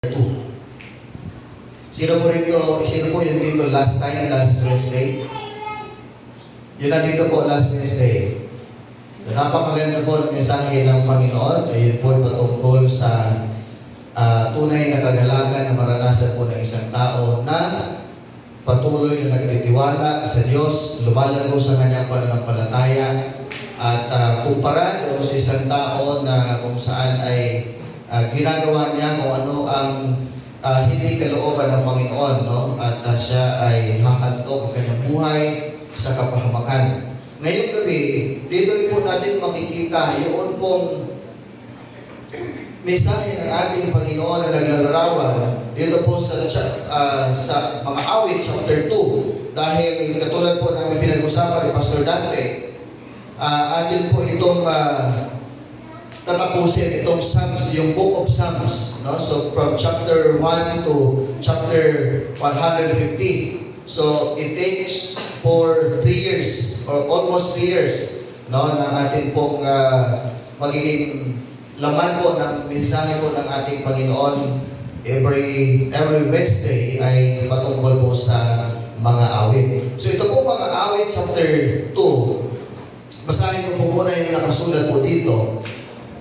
2. Sino po yung dito last Wednesday? Yun nandito po last Wednesday. So, napakaganda po ng mensahe ng Panginoon. Ayun po ay patungkol sa tunay na kagalakan na maranasan po ng isang tao na patuloy na nagtitiwala sa Diyos, lumalago sa kanyang pananampalataya, at kumpara doon sa isang tao na kung saan ay ginagawa niya kung ano ang hindi kalooban ng Panginoon, no? At siya ay hahantok ang kanyang buhay sa kapahamakan. Ngayong gabi, dito rin po natin makikita yung pong mensahe ng ating Panginoon na naglalarawan dito po sa mga awit chapter 2. Dahil katulad po namin pinag-usapan ni Pastor Dante, atin po itong tatapusin itong Psalms, yung Book of Psalms, no? So from chapter 1 to chapter 150. So it takes for 3 years or almost 3 years, no, na atin pong magiging laman po ng mensahe po ng ating Panginoon every Wednesday ay patungkol po sa mga awit. So ito po mga awit chapter 2. Basahin ko po muna yung nakasulat po dito.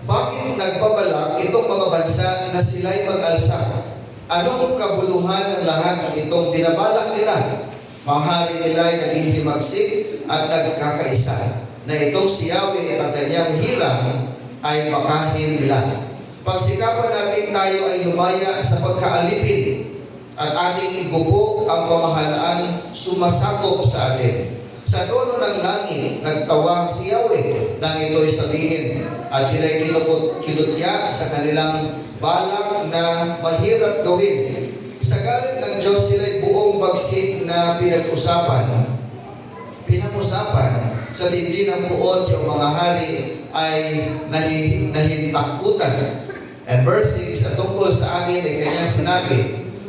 Bakit nagbabalak itong mga bansa na sila'y mag-alsa? Anong kabuluhan ng lahat ng itong binabalak nila? Mahari nila ay naghihimagsik at nagkakaisa, na itong si Yahweh at ang kanyang hirang ay makahin nila. Pagsikapan natin tayo ay lumaya sa pagkaalipin at ating igubo ang pamahalaang sumasakop sa atin. Sa dulo ng langit, nagtawag si Yahweh nang ito'y sabihin, at sila'y kinutya sa kanilang balak na mahirap gawin. Sa galit ng Diyos, sila'y buong bagsik na pinag-usapan. Sa dibdib ng puot, yung mga hari ay nahintakutan. And verse 6, sa tungkol sa akin ay kanyang sinabi,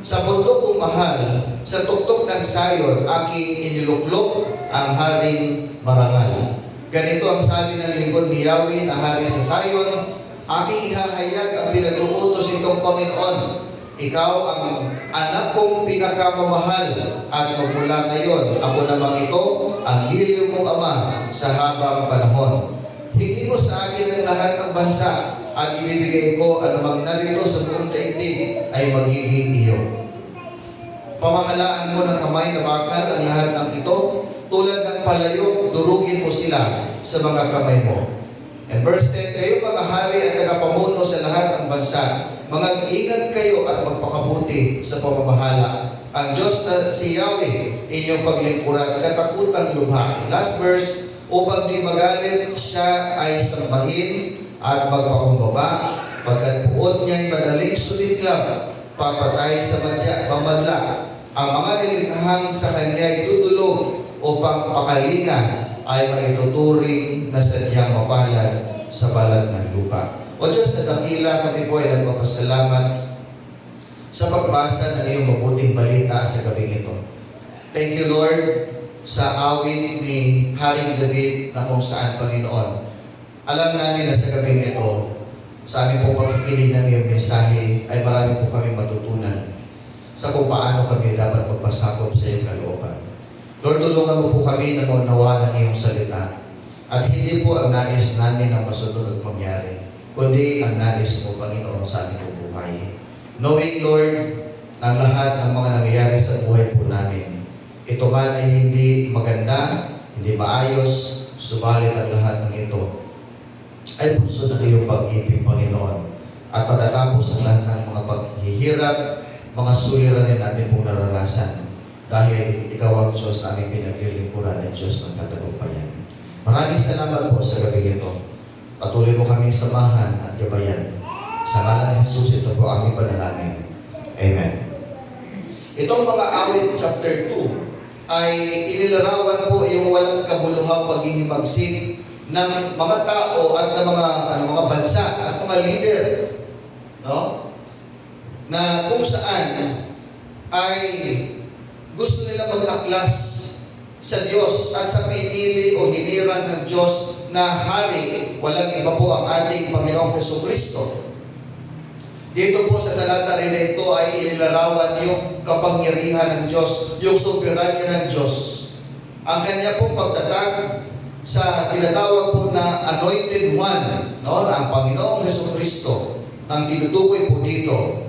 sa bundok kong mahal, sa tuktok ng Sayon, aking iniluklok ang haring marangal. Ganito ang sabi ng lingkod ni Yahweh na hari sa Sayon, aking ihahayag ang pinag-uutos itong Panginoon. Ikaw ang anak kong pinakamamahal, at magmula ngayon, ako namang ito, ang giliw mong ama sa habang panahon. Hingin mo sa akin ang lahat ng bansa, at ibibigay ko anumang narito sa buong daigdig ay magiging iyo. Pamahalaan mo ng kamay na bakal ang lahat ng ito, tulad ng palayok, durugin mo sila sa mga kamay mo. And verse 10, kayo mga hari at tagapamuno sa lahat ng bansa, mag-ingat kayo at magpakabuti sa pamamahala. Ang Diyos na si Yahweh, inyong paglingkuran, katakutang lubha. Last verse, upang di magalit, siya ay sambahin at magpakumbaba, pagkat puot niya'y madaling sumiklam, papatay sa pamadla. Ang mga nilikhang sa kanya'y tutulong upang pakalinga ay maituturing na sadyang mapalad sa balat ng lupa. O Diyos na dakila, kami po ay nagpapasalamat sa pagbasa ng iyong mabuting balita sa gabing ito. Thank you, Lord, sa awit ni Haring David na kung saan, Panginoon, alam namin na sa gabing ito, sa aming pong pagkikinig ng iyong mensahe, ay marami po kami matutunan sa kung paano kami dapat magpasakop sa iyong kalooban. Lord, tulungan mo po kami na maunawa ng iyong salita. At hindi po ang nais namin na masunod at mangyari, kundi ang nais mo, Panginoon, sa aming buhay. Knowing, Lord, ang lahat ng mga nangyayari sa buhay po namin, ito man ay hindi maganda, hindi maayos, subalit ang lahat ng ito ay puso ng iyong pag-ibig, Panginoon. At pagkatapos ang lahat ng mga paghihirap, mga suliranin namin pong naranasan. Dahil ikaw ang Diyos na aming pinaglilingkuran ng Diyos ng katagumpayan. Maraming salamat po sa gabi ito. Patuloy mo kaming samahan at gabayan. Sa ngalan ni Jesus, ito po aming panalangin. Amen. Itong mga awit chapter 2 ay inilarawan po yung walang kabuluhang paghihimagsik ng mga tao at ng mga bansa at mga leader, no? Na kung saan ay gusto nila mag-aklas sa Diyos at sa pinili o hiniran ng Diyos na hari, walang iba po ang ating Panginoong Jesucristo. Dito po sa talata rin na ito inilarawan yung kapangyarihan ng Diyos, yung soberanya ng Diyos. Ang kanya pong pagtatag sa tinatawag po na Anointed One, no? Ang Panginoong Jesucristo, ang tinutukoy po dito.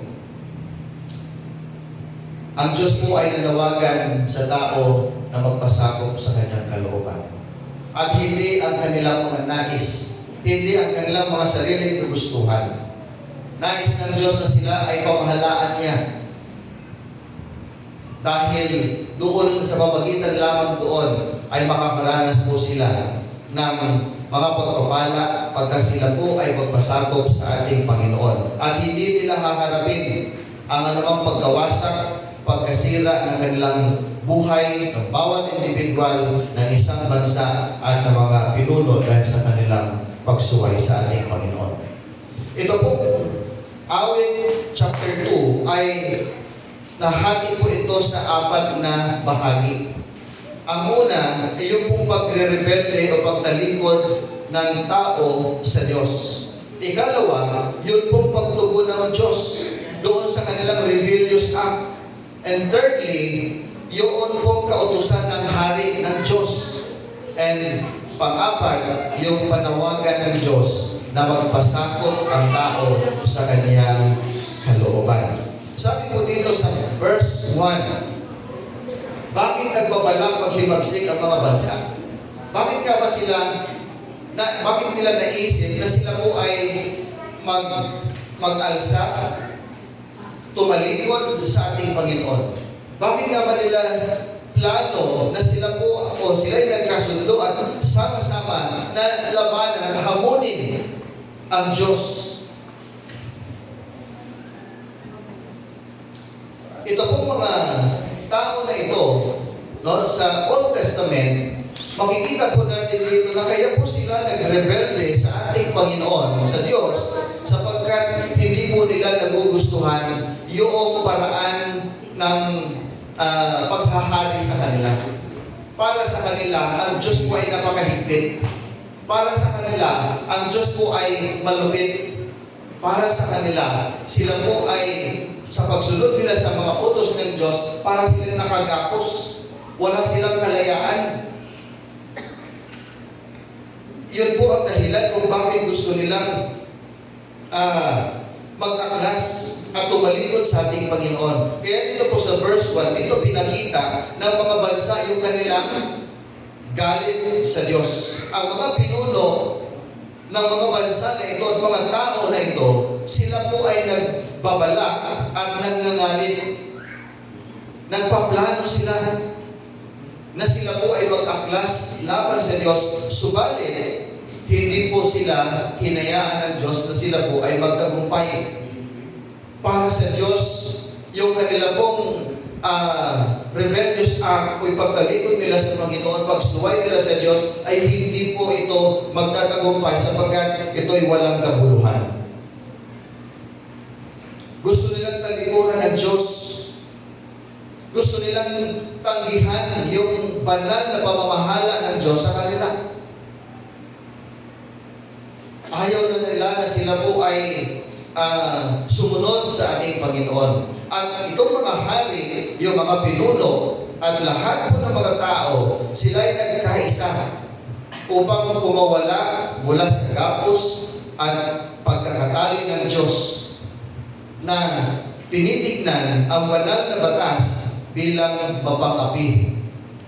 Ang Diyos po ay nanawagan sa tao na magpasakop sa kanyang kalooban. At hindi ang kanilang mga nais, hindi ang kanilang mga sariling kagustuhan. Nais ng Diyos na sila ay pamahalaan niya. Dahil doon sa pamagitan lamang doon ay makakaranas po sila ng mga pagpapala pagka sila po ay magpasakop sa ating Panginoon. At hindi nila haharapin ang anumang pagkawasak, pagkasira ng kanilang buhay ng bawat individual ng isang bansa at ng mga pinuno dahil sa kanilang pagsuway sa ating Panginoon. Ito po, awit chapter 2 ay nahati po ito sa 4 na bahagi. Ang una ay yung pong pagre-rebelde o pagtalikod ng tao sa Diyos. Ikalawa, yun pong pagtugon ng Diyos doon sa kanilang rebellious act. And thirdly, yun pong kautusan ng hari ng Diyos. And pang-apat, yung panawagan ng Diyos na magpasakop ang tao sa kaniyang kalooban. Sabi po dito sa verse 1, bakit nagbabalak maghimagsik ang mga bansa? Bakit nga ba bakit nila naisip na sila po ay mag-alsa, tumalikod sa ating Panginoon? Bakit nga ba nila plano na sila po o sila ay nagkasundo at sama-sama na labanan at hamunin ang Diyos? Ito pong mga tao na ito, no, sa Old Testament, makikita po natin dito na kaya po sila nagrebelde sa ating Panginoon, sa Diyos, sapagkat hindi po nila nagugustuhan yung paraan ng paghahari sa kanila. Para sa kanila, ang Diyos po ay napakahigpit. Para sa kanila, ang Diyos po ay malupit. Para sa kanila, sila po ay sa pagsunod nila sa mga utos ng Diyos, para silang nakagapos. Wala silang kalayaan. Yun po ang dahilan kung bakit gusto nilang mag-aklas at tumalikod sa ating Panginoon. Kaya dito po sa verse 1, dito pinakita ng mga bansa yung kanilang galit sa Diyos. Ang mga pinuno ng mga bansa na ito at mga tao na ito, sila po ay nagbabala at nagngangalit. Nagpaplano sila na sila po ay mag-aklas laban sa Diyos. Subalit, hindi po sila hinayaan ng Diyos na sila po ay magtagumpay. Para sa Diyos, yung kanila pong rebellious act o ipagtalikod nila sa Panginoon, pagsuway nila sa Diyos, ay hindi po ito magtatagumpay sapagkat ito ay walang kabuluhan. Gusto nilang talikuran ng Diyos. Gusto nilang tanggihan yung banal na pamamahala ng Diyos sa kanila. Ayaw na nila na sila po ay sumunod sa ating Panginoon. At itong mga hari, yung mga pinuno, at lahat po ng mga tao, sila ay nagkaisa upang kumawala mula sa gapos at pagkakatali ng Diyos na tinitignan ang banal na batas bilang mapang-api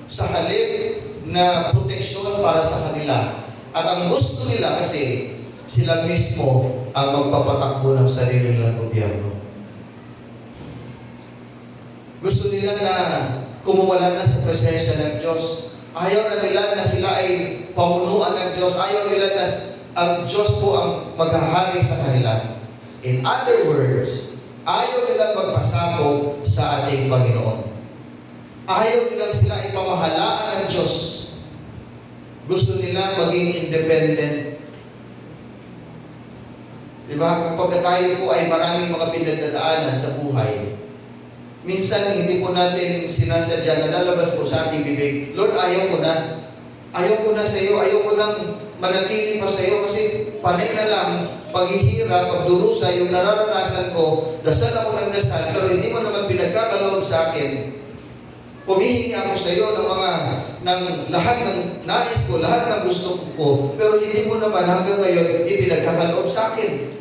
sa halip na proteksyon para sa kanila. At ang gusto nila kasi sila mismo ang magpapatakbo ng sarili nilang gobyerno. Gusto nila na kumuwala na sa presensya ng Diyos. Ayaw na nila na sila ay pamunuan ng Diyos. Ayaw nila na ang Diyos po ang maghahari sa kanila. In other words, ayaw nilang magpasakop sa ating Panginoon. Ayaw nilang sila ay pamahalaan ng Diyos. Gusto nila maging independent. Diba? Kapag tayo po ay maraming mga pinagdadaanan sa buhay, minsan hindi po natin sinasadya na lalabas po sa ating bibig, Lord, ayaw ko na. Ayaw ko na sa iyo. Ayaw ko nang manatili pa sa iyo kasi panay na lang paghihirap, pagdurusa, yung nararanasan ko, dasal ako ng dasal, pero hindi mo naman pinagkakaloob sa akin. Humihingi ako sa iyo ng lahat ng nais ko, lahat ng gusto ko, pero hindi mo naman hanggang ngayon ipinagkakaloob sa akin.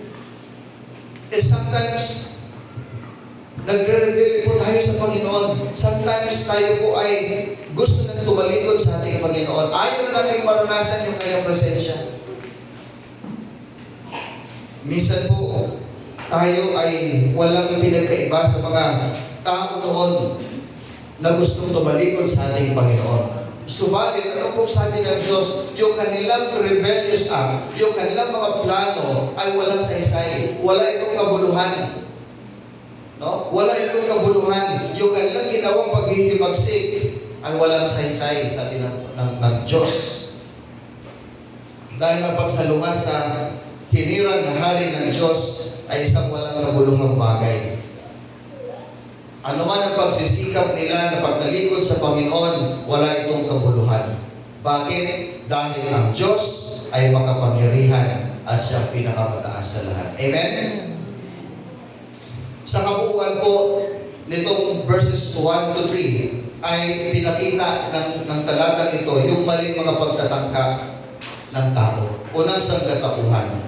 Sometimes, nagre-rebel po tayo sa Panginoon. Sometimes tayo po ay gusto na tumalikod sa ating Panginoon. Ayaw natin maranasan yung kanyang presensya. Minsan po, tayo ay walang pinagkaiba sa mga tao noon na gustong tumalikod sa ating Panginoon. Subalit, ano pong sabi ng Diyos, yung kanilang rebellious act, yung kanilang mga plano ay walang saysay. Wala itong kabuluhan. No? Wala itong kabuluhan. Yung kanilang ginawang paghihimagsik ay walang saysay, sabi ng Diyos. Dahil ang pagsalungan sa hinirang na hari ng Diyos ay isang walang kabuluhang bagay. Ano man ang pagsisikap nila na pagtalikod sa Panginoon, wala itong kabuluhan. Bakit? Dahil ang Diyos ay makapangyarihan at siyang pinakamataas sa lahat. Amen? Sa kabuuan po, nitong verses 1 to 3, ay pinakita ng talatang ito yung maling mga pagtatangka ng tao. Unang sanggatapuhan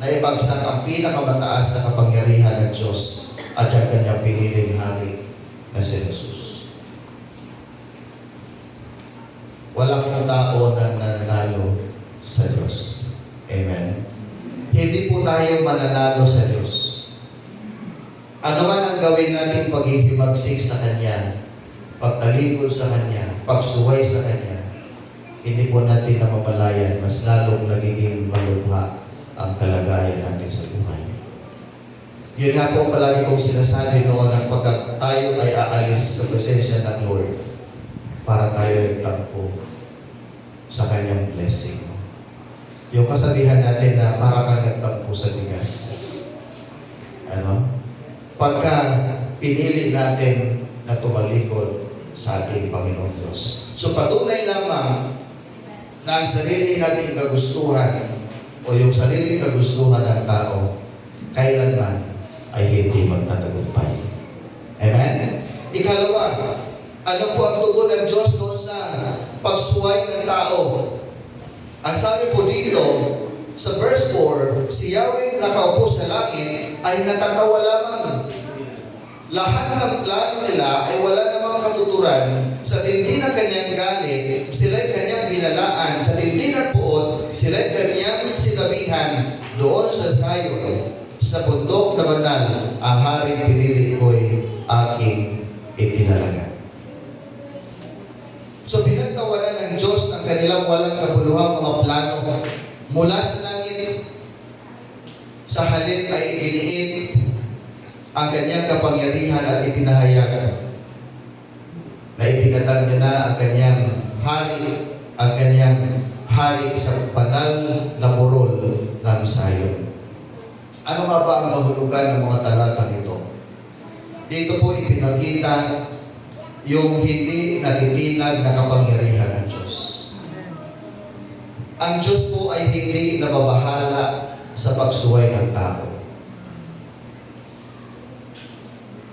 na ibagsak ang pinakamataas na kapangyarihan ng Diyos at ang kanyang piniling hari na si Jesus. Walang tao na nananalo sa Diyos. Amen? Hindi po tayo mananalo sa Diyos. Ano man ang gawin natin paghihimagsik sa Kanya, pagtalikod sa Kanya, pagsuway sa Kanya, hindi po natin namamalayan, mas lalong nagiging malubha ang kalagayan natin sa buhay. Yun nga po palagi kong sinasabi noon ang pagkat tayo ay aalis sa presensya ng Lord para tayo ay tagpo sa Kanyang blessing. Yung kasabihan natin na para kang nagtagpo sa bigas. Ano? Pagka pinili natin na tumalikod sa ating Panginoon Diyos. So patunay lamang na ang sarili nating kagustuhan o yung sarili kagustuhan ng tao kailanman ay hindi magtatagumpay. Amen? Ikalawa, ano po ang tugon ng Diyos doon sa pagsuway ng tao? Ang sabi po dito, sa verse 4, si Yahweh nakaupo sa langit ay natatawa lamang. Lahat ng plano nila ay wala namang katuturan. Sa tindi ng kanyang galit, sila'y kanyang binalaan. Sa tindi ng puot, sila'y kanyang sinabihan. Doon sa Zion, sa bundok na banal, ang haring pinili ko'y aking itinalaga. So pinagtawanan ng Diyos ang kanilang walang kabuluhang mga plano mula sa langit. Sa halip ay iginiit ang kanyang kapangyarihan at ipinahayag na itinatag niya na ang kanyang hari sa banal na burol ng Zion. Ano nga ba ang kahulugan ng mga talatang ito? Dito po ipinakita yung hindi natitinag na kapangyarihan ng Diyos. Ang Diyos po ay hindi nababahala sa pagsuway ng tao.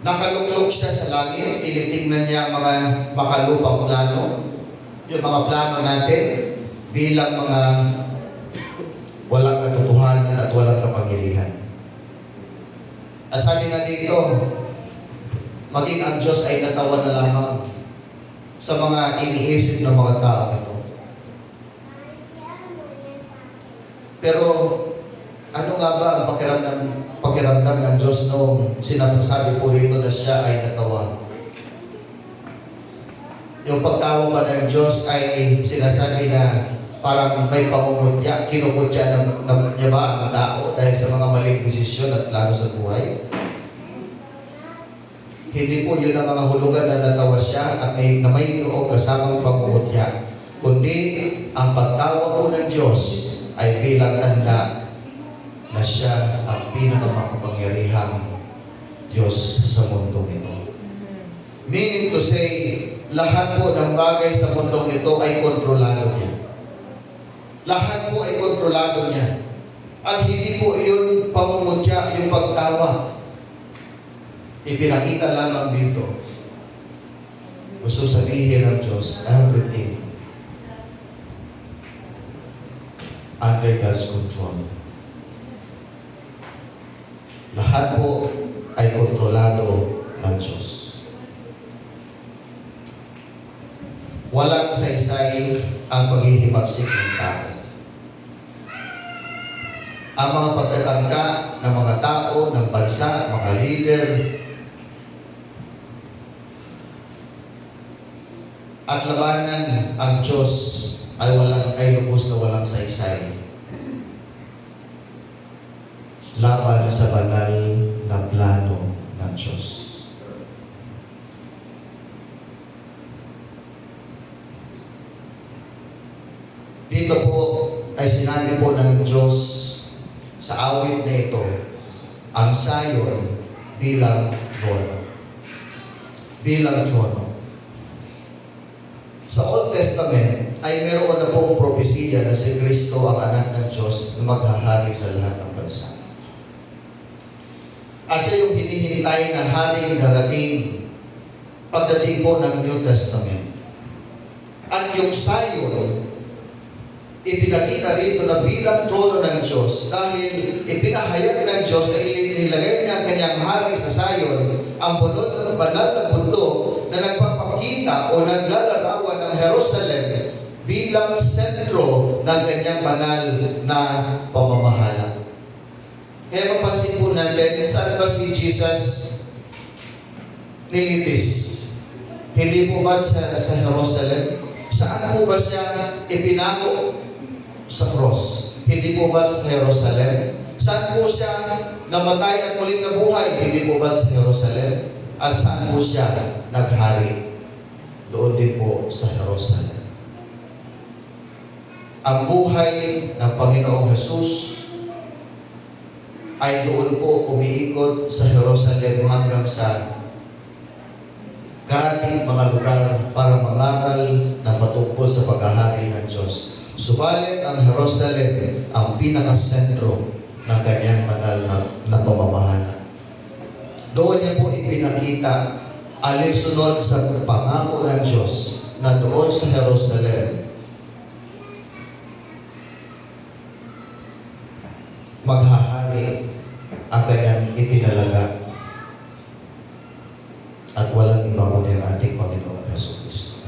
Nakaluklok siya sa langit, tinitingnan niya ang mga makalupang plano, yung mga plano natin bilang mga walang katotohanan at walang kapangyarihan. At sabi nga dito, maging ang Diyos ay natawa na lamang sa mga iniisip ng mga tao ito. Pero ano nga ba ang pakiramdam ng Diyos nung sinasabi po rito na siya ay natawa? Yung pagtawa pa ng Diyos ay sinasabi na parang may pangungutya, kinukutya niya ba ang tao dahil sa mga maling desisyon at plano sa buhay? Hindi po yun ang mga hulugan na natawa siya at may iyong kasamang pangungutya. Kundi ang pagtawa po ng Diyos ay bilang tanda na siya ang pinakamakapangyarihang Diyos sa mundong ito. Meaning to say, lahat po ng bagay sa mundong ito ay kontrolado niya. Lahat po ay kontrolado niya. At hindi po yun pamumutya, yung pagtawa. Ipinakita lamang dito. Gusto sabihin ng Diyos, everything under God's control. Lahat po ay kontrolado ng Diyos. Walang saysay ang paghihimagsik ng tao. Ang mga pagtatangka ng mga tao, ng bansa, mga leader, at labanan ang Diyos ay lubos na walang saysay. Laban sa banal na plano ng Diyos. Dito po ay sinabi po ng Diyos sa awit na ito, ang Zion bilang trono. Bilang trono. Sa Old Testament ay meron na pong propesiya na si Kristo ang anak ng Diyos na maghahari sa lahat ng bansa. At siya yung hinihintay na hari darating pagdating po ng New Testament. At yung Zion, ipinakita rito na bilang trono ng Diyos dahil ipinahayag ng Diyos na ilagay niya ang kanyang hari sa Zion, ang banal na bundok na nagpapakita o naglalarawan ng Jerusalem bilang sentro ng kanyang banal na pamamahala. Kaya mapansin po natin, saan ba si Jesus nilitis? Hindi po ba sa Jerusalem? Saan po ba siya ipinako? Sa cross. Hindi po ba sa Jerusalem? Saan po siya namatay at muling nabuhay? Hindi po ba sa Jerusalem? At saan po siya naghari? Doon din po sa Jerusalem. Ang buhay ng Panginoong Jesus ay doon po umiikot sa Jerusalem hanggang sa karating mga lugar para mangaral ng patungkol sa paghahari ng Diyos. Subalit ang Jerusalem ang pinakasentro ng kanyang banal na pamamahala. Doon niya po ipinakita alinsunod sa pangako ng Diyos na doon sa Jerusalem maghahari ang kanyang itinalaga at walang iba kundi ang ating Panginoong Jesucristo.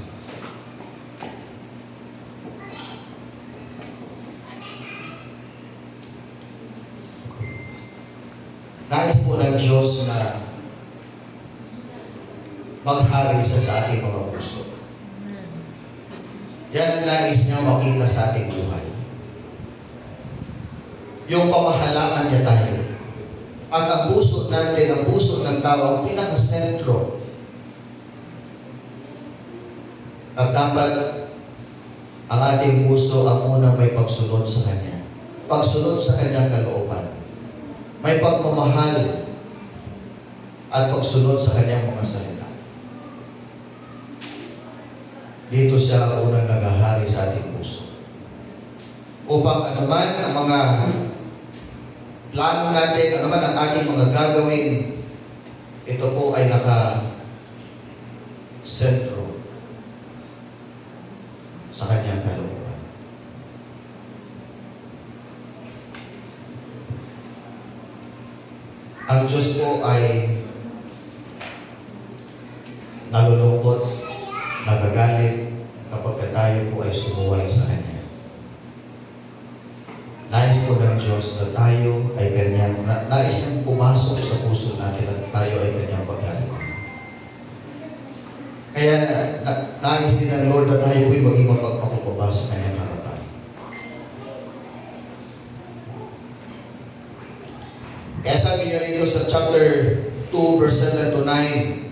Nais po ng Diyos na maghari sa ating mga puso. Yan ang nais niya makita sa ating buhay. Yung pamahalaan niya tayo. At ang puso natin, ang puso ng tao, ang pinakasentro. At dapat ang ating puso ang unang may pagsunod sa Kanya. Pagsunod sa Kanyang kalooban. May pagmamahal at pagsunod sa Kanyang mga salita. Dito siya ang unang naghahari sa ating puso. Upang anuman ang mga plano natin, anuman ang ating mga gagawin, ito po ay naka-sentro sa Kanyang kalooban. Ang Diyos po ay nalulungkot, nagagalit kapag tayo po ay sumuway sa Kanya. Nais po ng Diyos na tayo ay Kanyang, nais niyang pumasok sa puso natin at tayo ay Kanyang paglalaman. Kaya nais din ng Lord na tayo po'y maging mapagpakumbaba sa Kanyang harapan. Kaya sabi niya rito sa chapter 2, verse 7 to 9,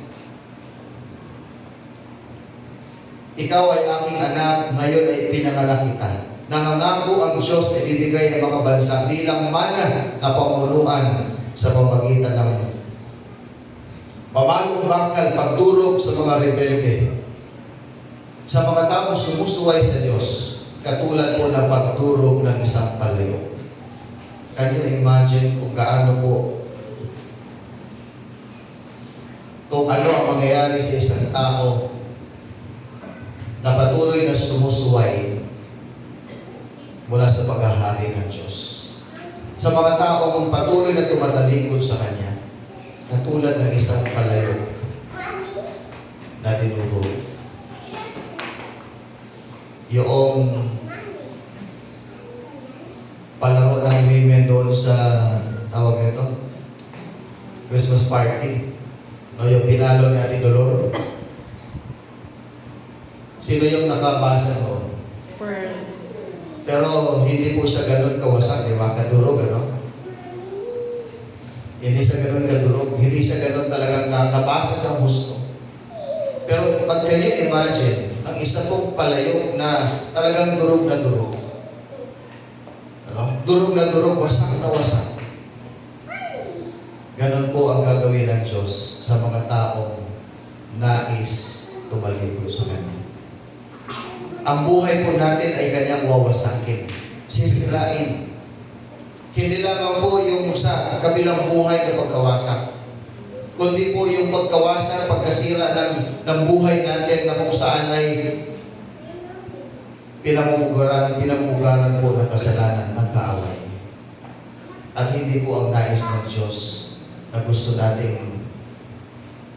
ikaw ay aking anak, ngayon ay pinanganak kita. Nangangako ang Diyos na ibibigay ng mga bansa bilang mana na pamumunuan sa pamagitan ng pamalong bakal, pagdurog sa mga rebelde, sa mga taong sumusuway sa Diyos, katulad po ng pagdurog ng isang palayo. Can you imagine kung gaano po, kung ano ang mangyayari sa isang tao na patuloy na sumusuway mula sa paghahari ng Diyos. Sa mga taong patuloy na tumatalikod sa Kanya, katulad ng isang palayok na dinurog. Yung palaro ng women doon sa tawag nito, Christmas party. No, yung pinalo ni Ate Dolor. Sino yung nakabasa doon? Pearl. Pero hindi po siya ganun kawasak, di ba? Kadurog, ano? Hindi siya ganun kadurog. Hindi siya ganun talagang nabasa ng gusto. Pero pag kayo imagine, ang isa pong palayok na talagang durog na durog. Ano? Durog na durog, wasak na wasak. Ganun po ang gagawin ng Diyos sa mga taong nais tumalikod sa Kanya. Ang buhay po natin ay Kanyang wawasakin, sisirain. Hindi lamang po yung sa kabilang buhay na pagkawasak, kundi po yung pagkawasak, pagkasira ng buhay natin na kung saan ay pinamumugaran po ng kasalanan, ng kaaway. At hindi po ang nais ng Diyos na gusto nating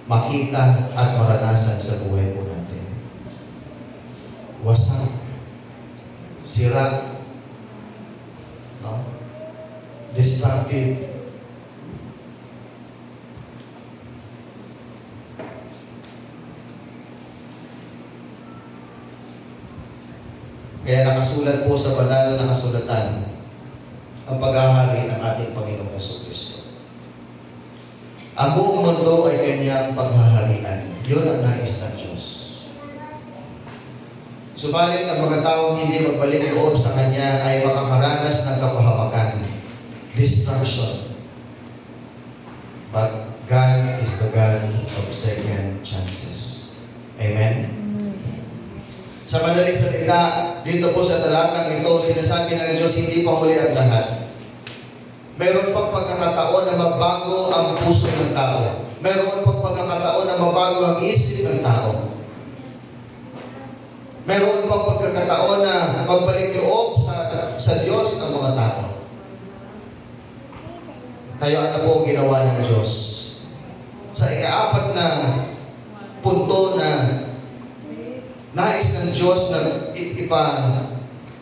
makita at maranasan sa buhay po natin. Wasak, sira, no? Destructive. Kaya nakasulat po sa banal na kasulatan ang paghahari ng ating Panginoong Jesucristo. Ang buong mundo ay Kanyang paghaharian. Yun ang nais ng Diyos. Subalit ang mga taong hindi magbalik loob sa Kanya ay makakaranas ng kapahamakan, destruction. But God is the God of second chances. Amen? Sa madaling salita, dito po sa talatang ito, sinasabi ng Diyos, hindi pa huli ang lahat. Mayroon pang pagkakataon na magbago ang puso ng tao. Mayroon pang pagkakataon na magbago ang isip ng tao. Mayroon pang pagkakataon na magbalik loob sa Diyos ang mga tao. Kaya ano po ang ginawa ng Diyos? Sa ika-4 na punto na nais ng Diyos na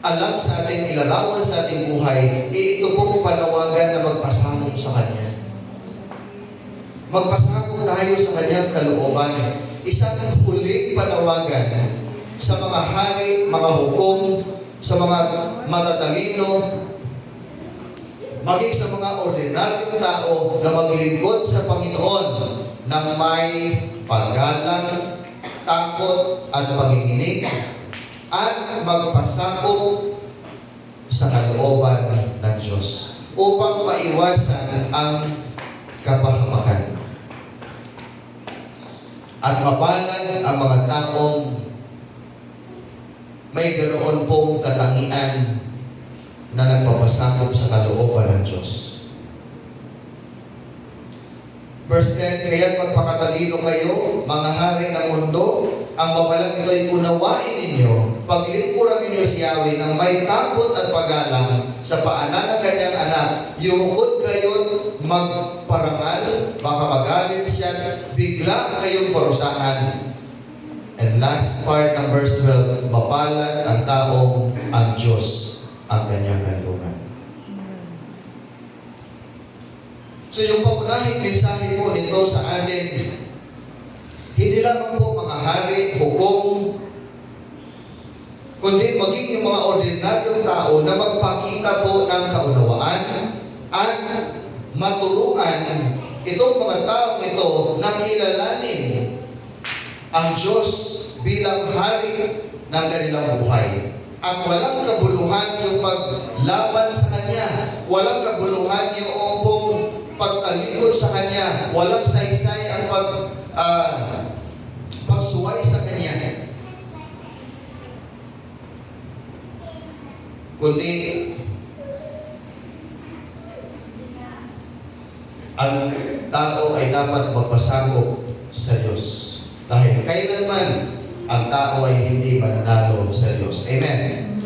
alam sa ating, ilarawan sa ating buhay, ito pong panawagan na magpasakop sa Kanya. Magpasakop tayo sa Kanyang kalooban. Isang huling panawagan sa mga hari, mga hukom, sa mga matatalino, maging sa mga ordinaryong tao na maglingkod sa Panginoon ng may paggalang, takot at panginginig at magpasakop sa kalooban ng Diyos upang maiwasan ang kapahamakan at mapalan ang mga taong may ganoon pong katangian na nagpapasakop sa kalooban ng Diyos. Verse 10, kaya't magpakatalino kayo, mga hari ng mundo, ang mabalang ito'y unawain ninyo, paglingkuran ninyo si Yahweh ng may takot at paggalang sa paanan ng Kanyang anak. Yumukod kayo't magparangal, baka magalit siya, bigla kayong parusahan. And last part ng verse 12, mapalad ang taong ang Diyos ang Kanyang kanlungan. So yung pangunahing mensahe po nito sa atin, hindi lang po mga hari, hukom, kundi maging yung mga ordinaryong tao na magpakita po ng kaunawaan at maturuan itong mga taong ito na kilalanin ang Diyos bilang hari ng kanilang buhay. At walang kabuluhan yung paglaban sa Kanya. Walang kabuluhan yung pagtalikod sa Kanya. Walang saysay ang pagsuway sa Kanya. Kundi ang tao ay dapat magpasakop sa Diyos. Dahil kailanman ang tao ay hindi mananalo sa Diyos. Amen.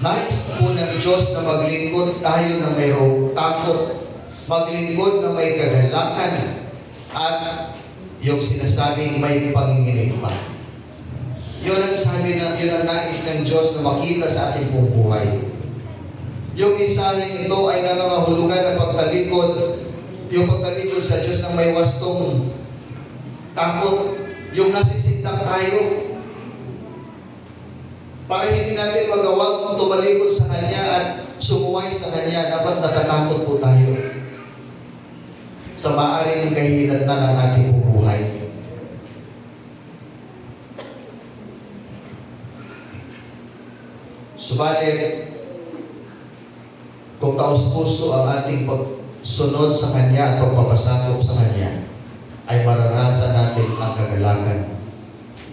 Nais po ng Diyos na maglingkod tayo na mayroong takot, maglingkod na may kagalakan, at yung sinasabing may panginginig pa. Yun ang nais ng Diyos na makita sa ating buhay. Yung mensahe ito ay nangangahulugan ng pagtalikod, yung pagtalikod sa Diyos na may wastong takot, yung nasisindak tayo, para hindi natin magawang tumalikod sa Kanya at sumuway sa Kanya, dapat natatakot po tayo sa maaaring kahihinatnan ng ating buhay. Subalit, kung taos-puso ang ating pagsunod sa Kanya at pagpapasakop sa Kanya, ay maranasan natin ang kagalakan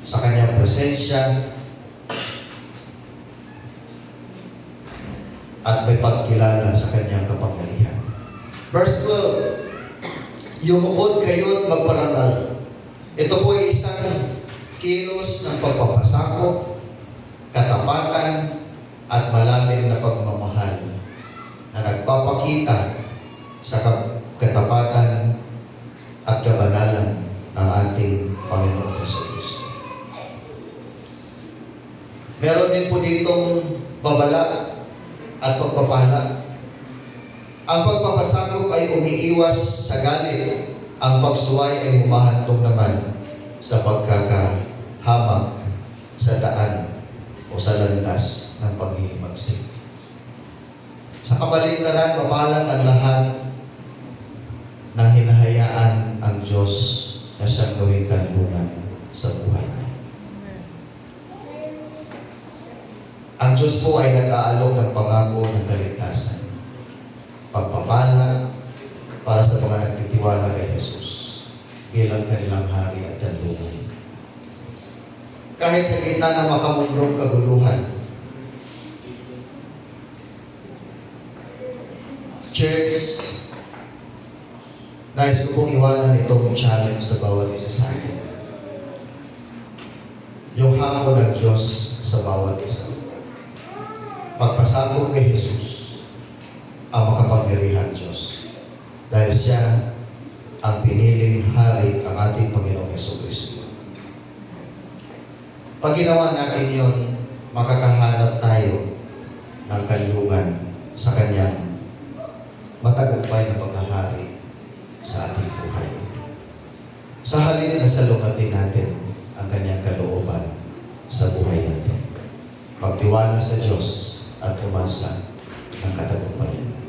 sa Kanyang presensya at may pagkilala sa Kanyang kapangyarihan. Verse 12, yumukod kayo at magparangal. Ito po ay isang kilos ng pagpapasakop, katapatan, at malalim na pagmamahal na nagpapakita sa katapatan at kabanalan ng ating Panginoon Jesucristo. Meron din po ditong babala at pagpapala. Ang pagpapasakop ay umiiwas sa galit. Ang pagsuway ay humahantong naman sa pagkakahamak sa daan o sa landas ng paghihimagsik. Sa kabaligtaran, mapalan ang lahat na hinahayaan ang Diyos na siyang gawing kanlungan sa buhay. Ang Diyos po ay nag-aalok ng pangako ng kaligtasan, pagpapala para sa mga nagtitiwala kay Jesus bilang kanilang hari at kanlungan. Kahit sa gitna ng makamundong kaguluhan, Church, nais ko pong iwanan itong challenge sa bawat isa sa akin. Yung hamon ng Diyos sa bawat isa. Pagpasakop kay Jesus ang makapangyarihan Diyos. Dahil siya ang piniling hari ang ating Panginoong Jesucristo. Pag ginawa natin yun, makakahanap tayo ng kanlungan sa Kanyang matagumpay na paghahari sa ating buhay. Sa halin na salungatin natin ang Kanyang kalooban sa buhay natin. Magtiwala sa Diyos at umasa ng katagumpayan.